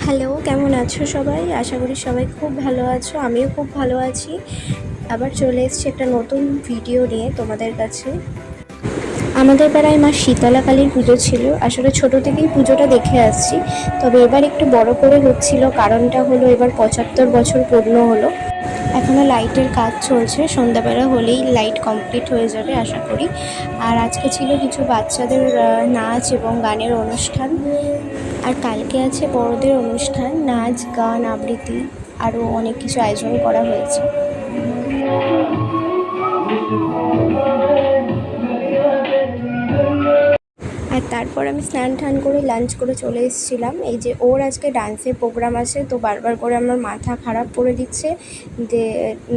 Hello, কেমন আছো সবাই? আশা করি সবাই খুব ভালো আছো। আমিও খুব ভালো আছি। আবার চলে এসেছি একটা নতুন ভিডিও নিয়ে তোমাদের কাছে। আমাদের পাড়ায় মা শীতলা কালীর পুজো ছিল। আসলে ছোট থেকেই পুজোটা দেখে আসছি, তবে এবার একটু বড় করে হচ্ছিল। কারণটা হলো এবার ৭৫ বছর পূর্ণ হলো। এখনও লাইটের কাজ চলছে, সন্ধ্যাবেলা হলেই লাইট কমপ্লিট হয়ে যাবে আশা করি। আর আজকে ছিল কিছু বাচ্চাদের নাচ এবং গানের অনুষ্ঠান। আর কালকে আছে বড়দের অনুষ্ঠান, নাচ গান আবৃত্তি আরও অনেক কিছু আয়োজন করা হয়েছে। আর তারপর আমি স্নান টান করে লাঞ্চ করে চলে এসেছিলাম। এই যে ওর আজকে ডান্সের প্রোগ্রাম আছে, তো বারবার করে আমার মাথা খারাপ করে দিচ্ছে যে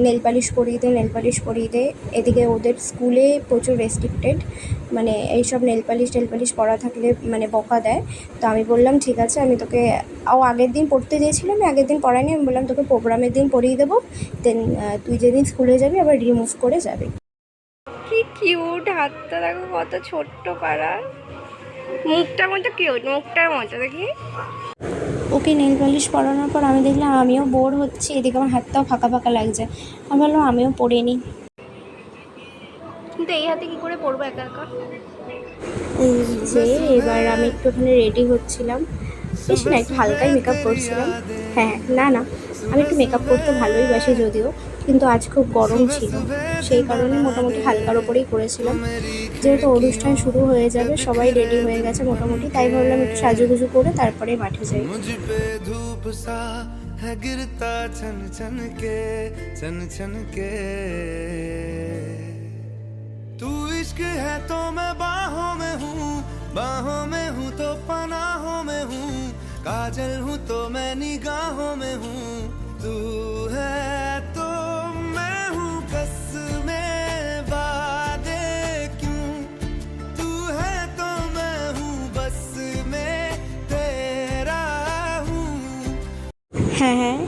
নেল পালিশ করিয়ে দে, নেল পালিশ করিয়ে দে। এদিকে ওদের স্কুলে প্রচুর রেস্ট্রিক্টেড, মানে এইসব নেল পালিশ করা থাকলে মানে বকা দেয়। তো আমি বললাম ঠিক আছে, আমি তোকে আগের দিন পড়তে দিয়েছিলাম, আমি আগের দিন পড়াইনি। আমি বললাম তোকে প্রোগ্রামের দিন পড়িয়ে দেবো, দেন তুই যেদিন স্কুলে যাবি আবার রিমুভ করে যাবি। কি কিউট, হাতটা দেখো কত ছোট্ট পাড়া, মুখটার মতো কিউট, মুখটার মতো দেখি। ওকে নেল পালিশ পরানোর পর আমি দেখলাম আমিও বোর হচ্ছি, এদিকে আমার হাতটাও ফাঁকা ফাঁকা লাগছে। আমি বললাম আমিও পরে নিই, কিন্তু এই হাতে কী করে পরবো একা একা। এই যে এবার আমি একটুখানি রেডি হচ্ছিলাম, বেশি না, একটু হালকাই মেকআপ করছিলাম। হ্যাঁ, না না, আমি একটু মেকআপ করতে ভালোই বাসি যদিও, কিন্তু আজ খুব গরম ছিল, সেই কারণে মোটামুটি হালকার ওপরেই করেছিলাম। যেহেতু অনুষ্ঠান শুরু হয়ে যাবে, সবাই রেডি হয়ে গেছে মোটামুটি, তাই ভাবলাম একটু সাজুগুজু করে তারপরে মাঠে যাই। तू इश्क है तो मैं बाहों में हूँ तो पनाहों में हूँ, काजल हूँ तो मैं निगाहों में हूँ, तू है तो मैं हूँ कसमें वादे क्यों, तू है तो मैं हूँ बस में तेरा हूँ। হ্যাঁ হ্যাঁ,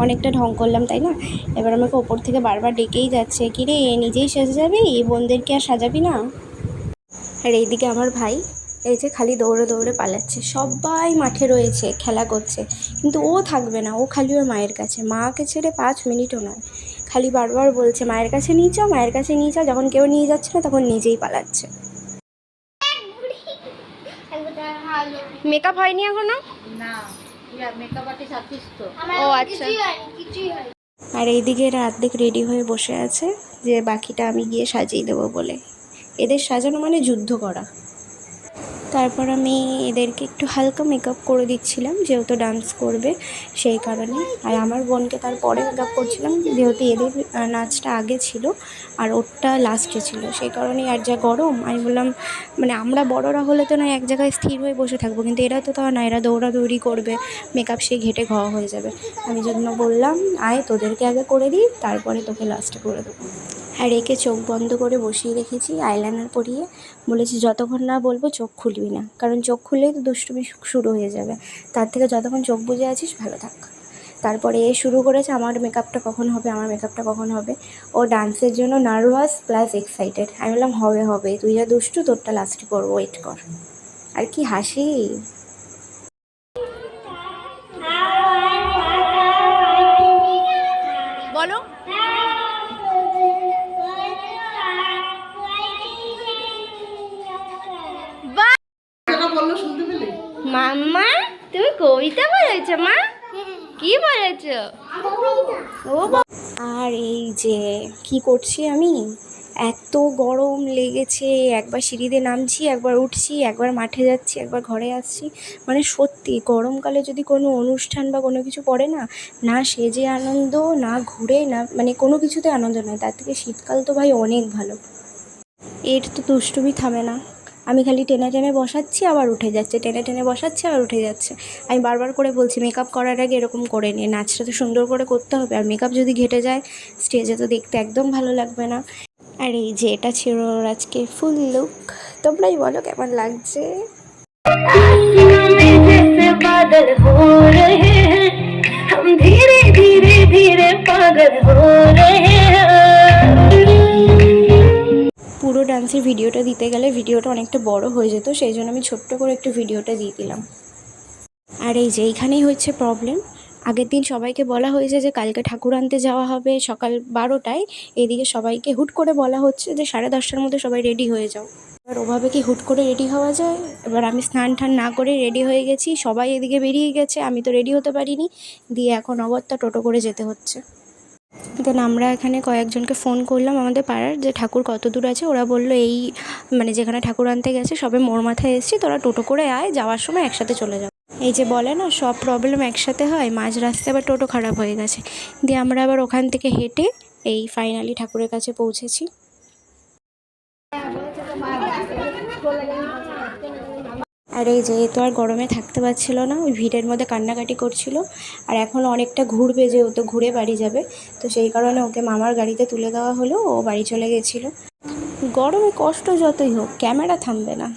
অনেকটা ঢং করলাম তাই না? এবার আমাকে ওপর থেকে বারবার ডেকেই যাচ্ছে, কি রে নিজেই সেজে যাবি, বোনদেরকে আর সাজাবি না? আর এইদিকে আমার ভাই এই যে খালি দৌড়ে দৌড়ে পালাচ্ছে। সবাই মাঠে রয়েছে, খেলা করছে, কিন্তু ও থাকবে না, ও খালি ওর মায়ের কাছে। মাকে ছেড়ে 5 মিনিটও নয়, খালি বারবার বলছে মায়ের কাছে নিয়ে যাও, মায়ের কাছে নিয়ে যাও। যখন কেউ নিয়ে যাচ্ছে না তখন নিজেই পালাচ্ছে। মেকআপ হয়নি এখনো? না, মেকআপ আর্টিস্ট আছিস তো? ও আচ্ছা। আর এইদিকে এরা অর্ধেক রেডি হয়ে বসে আছে যে বাকিটা আমি গিয়ে সাজিয়ে দেবো বলে। এদের সাজানো মানে যুদ্ধ করা। তারপর আমি এদেরকে একটু হালকা মেকআপ করে দিচ্ছিলাম, যেহেতু ডান্স করবে সেই কারণে। আর আমার বোনকে তারপরে মেকআপ করছিলাম, যেহেতু এদের নাচটা আগে ছিল আর ওরটা লাস্টে ছিল, সেই কারণেই। আর যা গরম, আমি বললাম মানে আমরা বড়রা হলে তো না এক জায়গায় স্থির হয়ে বসে থাকবো, কিন্তু এরা তো তা না, এরা দৌড়াদৌড়ি করবে, মেকআপ সেই ঘেটে ঘওয়া হয়ে যাবে। আমি জন্য বললাম আয় তোদেরকে আগে করে দিই, তারপরে তোকে লাস্টে করে দেবো। আর একে চোখ বন্ধ করে বসিয়ে রেখেছি আইলাইনার পরিয়ে। বলেছি যতক্ষণ না বলবো চোখ খুলবি না, কারণ চোখ খুললেই তো দুষ্টুমি শুরু হয়ে যাবে। তার থেকে যতক্ষণ চোখ বুজে আছিস ভালো থাক। তারপরে এ শুরু করেছে আমার মেকআপটা কখন হবে, আমার মেকআপটা কখন হবে। ও ডান্সের জন্য নার্ভাস প্লাস এক্সাইটেড। আমি বললাম হবে হবে, তুই যা দুষ্টু, তোরটা লাস্টে করবো, ওয়েট কর। আর কি হাসি! বলো মাম্মা, তুমি কবিতা বলেছো মা? কি বলেছো? আর এই যে কি করছি আমি, এত গরম লেগেছে, একবার সিঁড়িতে নামছি, একবার উঠছি, একবার মাঠে যাচ্ছি, একবার ঘরে আসছি। মানে সত্যি গরমকালে যদি কোনো অনুষ্ঠান বা কোনো কিছু পড়ে না, না সেজে আনন্দ, না ঘুরে, না মানে কোনো কিছুতে আনন্দ নয়। তার থেকে শীতকাল তো ভাই অনেক ভালো। এর তো দুষ্টুমি থামে না, আমি খালি টেনে টেনে বসাচ্ছি আবার উঠে যাচ্ছে, টেনে টেনে বসাচ্ছি আবার উঠে যাচ্ছে। আমি বারবার করে বলছি মেকআপ করার আগে এরকম করে নে, নাচটা তো সুন্দর করে করতে হবে, আর মেকআপ যদি ঘেটে যায় স্টেজে তো দেখতে একদম ভালো লাগবে না। আর এই যে এটা ছিল ওর আজকে ফুল লুক। তোমরাই বলো কেমন লাগছে। পুরো ডান্সের ভিডিওটা দিতে গেলে ভিডিওটা অনেকটা বড় হয়ে যেত, সেই জন্য আমি ছোট্ট করে একটু ভিডিওটা দিয়ে দিলাম। আর এই যে এইখানেই হচ্ছে প্রবলেম। আগের দিন সবাইকে বলা হয়েছে যে কালকে ঠাকুর আনতে যাওয়া হবে সকাল 12টায়। এদিকে সবাইকে হুট করে বলা হচ্ছে যে 10:30টার মধ্যে সবাই রেডি হয়ে যাও। এবার ওভাবে কি হুট করে রেডি হওয়া যায়? এবার আমি স্নান টান না করে রেডি হয়ে গেছি, সবাই এদিকে বেরিয়ে গেছে, আমি তো রেডি হতে পারিনি। দিয়ে এখন অগত্যা টোটো করে যেতে হচ্ছে। দেন আমরা এখানে কয়েকজনকে ফোন করলাম আমাদের পাড়ার, যে ঠাকুর কত দূর আছে। ওরা বললো এই মানে যেখানে ঠাকুর আনতে গেছে সবে মোড় মাথায় এসেছি, তোরা টোটো করে আয়, যাওয়ার সময় একসাথে চলে যাও। এই যে বলে না সব প্রবলেম একসাথে হয়, মাঝ রাস্তায় আবার টোটো খারাপ হয়ে গেছে। দিয়ে আমরা আবার ওখান থেকে হেঁটে এই ফাইনালি ঠাকুরের কাছে পৌঁছেছি। আর এই যে এ তো আর গরমে থাকতে পারছিল না, ওই ভিড়ের মধ্যে কান্নাকাটি করছিল। আর এখন অনেকটা ঘুরবে, যেহেতু ঘুরে বাড়ি যাবে, তো সেই কারণে ওকে মামার গাড়িতে তুলে দেওয়া হলো, ও বাড়ি চলে গেছিলো। গরমে কষ্ট যতই হোক ক্যামেরা থামবে না,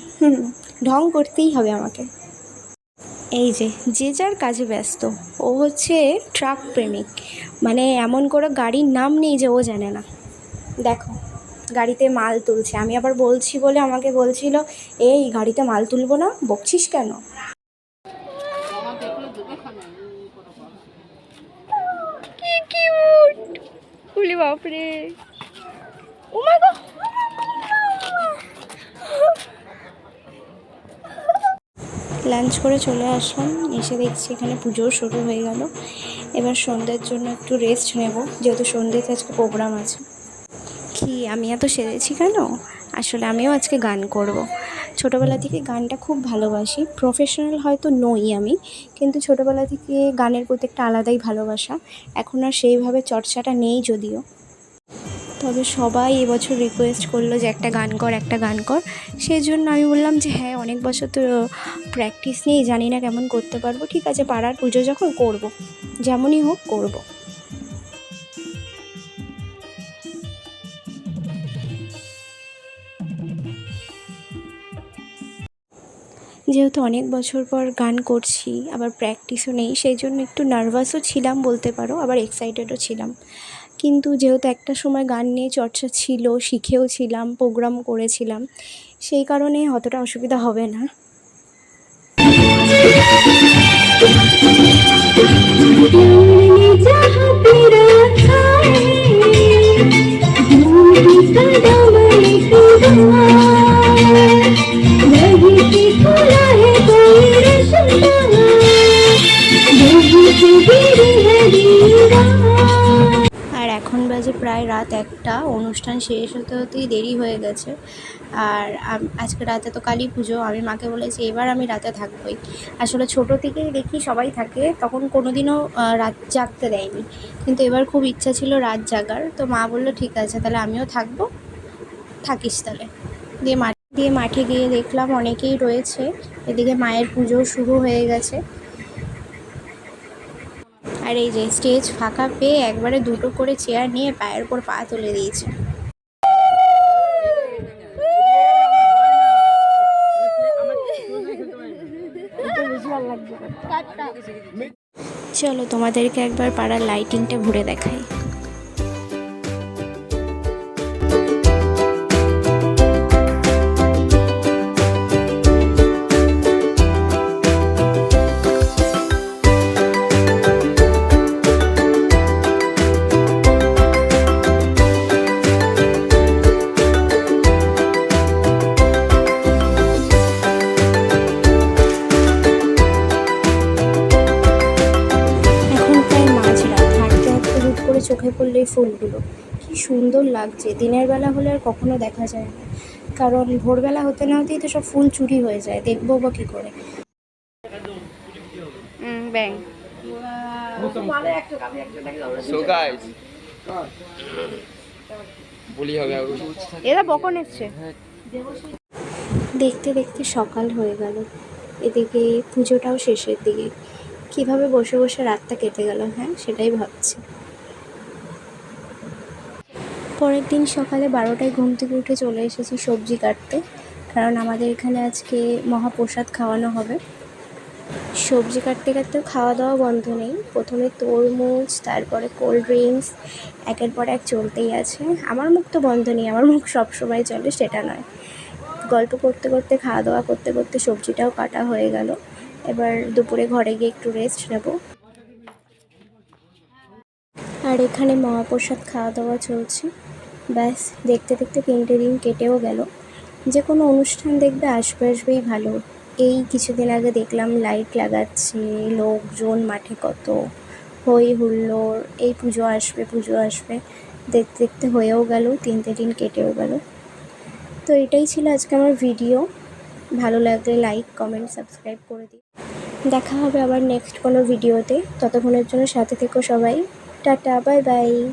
ঢং করতেই হবে আমাকে। এই যে যে যার কাজে ব্যস্ত। ও হচ্ছে ট্রাক প্রেমিক, মানে এমন করে গাড়ির নাম নেই যে ও জানে না। দেখো গাড়িতে মাল তুলছে, আমি আবার বলছি বলে আমাকে বলছিল এই গাড়িতে মাল তুলবো না, বকছিস কেন? কি কিউট, উলি বাপরে, ও মাই গড। লাঞ্চ করে চলে আসলাম, এসে দেখছি এখানে পুজোও শুরু হয়ে গেল। এবার সন্ধ্যের জন্য একটু রেস্ট নেব, যেহেতু সন্ধ্যেতে আজকে প্রোগ্রাম আছে। কি আমি এত সেরেছি কেন? আসলে আমিও আজকে গান করব। ছোটোবেলা থেকে গানটা খুব ভালোবাসি, প্রফেশনাল হয়তো নই আমি, কিন্তু ছোটোবেলা থেকে গানের প্রতি একটা আলাদাই ভালোবাসা। এখন আর সেইভাবে চর্চাটা নেই যদিও, তবে সবাই এবছর রিকোয়েস্ট করলো যে একটা গান কর, একটা গান কর। সেই জন্য আমি বললাম যে হ্যাঁ, অনেক বছর তো প্র্যাকটিস নেই, জানি না কেমন করতে পারবো, ঠিক আছে পাড়ার পুজো যখন করব, যেমনই হোক করব। যেহেতু অনেক বছর পর গান করছি, আবার প্র্যাকটিসও নেই, সেই জন্য একটু নার্ভাসও ছিলাম বলতে পারো, আবার এক্সাইটেডও ছিলাম। কিন্তু যেহেতু একটা সময় গান নিয়ে চর্চা ছিল, শিখেও ছিলাম, প্রোগ্রাম করেছিলাম, সেই কারণে অতটা অসুবিধা হবে না। আর এখন বাজে প্রায় রাত 1টা, অনুষ্ঠান শেষ হতে হতেই দেরি হয়ে গেছে। আর আজকে রাতে তো কালী পুজো, আমি মাকে বলেছি এবার আমি রাতে থাকবোই। আসলে ছোটো থেকেই দেখি সবাই থাকে, তখন কোনো দিনও রাত জাগতে দেয়নি, কিন্তু এবার খুব ইচ্ছা ছিল রাত জাগার, তো মা বললো ঠিক আছে তাহলে আমিও থাকবো, থাকিস তাহলে। দিয়ে মাঠে গিয়ে দেখলাম অনেকেই রয়েছে, এদিকে মায়ের পুজোও শুরু হয়ে গেছে। আর এই যে স্টেজ ফাঁকা পেয়ে একবারে 2টো করে চেয়ার নিয়ে পায়ের উপর পা তুলে দিয়েছে। চলো তোমাদেরকে একবার পাড়ার লাইটিংটা ঘুরে দেখাই। চোখে পড়লে এই ফুলগুলো কি সুন্দর লাগছে, দিনের বেলা হলে আর কখনো দেখা যায় না, কারণ ভোরবেলা হতে না হতেই তো সব ফুল চুরি হয়ে যায়, দেখবো বা কী করে। ব্যাং এরা বকন এসছে। দেখতে দেখতে সকাল হয়ে গেল, এদিকে পুজোটাও শেষের দিকে। কিভাবে বসে বসে রাতটা কেটে গেল, হ্যাঁ সেটাই ভাবছি। পরের দিন সকালে 12টায় ঘুম থেকে উঠে চলে এসেছি সবজি কাটতে, কারণ আমাদের এখানে আজকে মহাপ্রসাদ খাওয়ানো হবে। সবজি কাটতে কাটতেও খাওয়া দাওয়া বন্ধ নেই, প্রথমে তরমুজ, তারপরে কোল্ড ড্রিঙ্কস, একের পর এক চলতেই আছে। আমার মুখ তো বন্ধ নেই, আমার মুখ সবসময় চলে সেটা নয়। গল্প করতে করতে, খাওয়া দাওয়া করতে করতে সবজিটাও কাটা হয়ে গেল। এবার দুপুরে ঘরে গিয়ে একটু রেস্ট নেব। আর এখানে মহাপ্রসাদ খাওয়া দাওয়া চলছে। ব্যাস দেখতে দেখতে 3টে দিন কেটেও গেল। যে কোনো অনুষ্ঠান দেখবে আসবেই ভালো। এই কিছুদিন আগে দেখলাম লাইট লাগাচ্ছে, লোকজন মাঠে কত, হই হুল্লোড়, এই পুজো আসবে, দেখতে দেখতে হয়েও গেল, 3টে দিন কেটেও গেল। তো এটাই ছিল আজকে আমার ভিডিও। ভালো লাগলে লাইক, কমেন্ট, সাবস্ক্রাইব করে দিই। দেখা হবে আবার নেক্সট কোনো ভিডিওতে। ততক্ষণের জন্য সাথে থেকো সবাই। Tata, bye bye.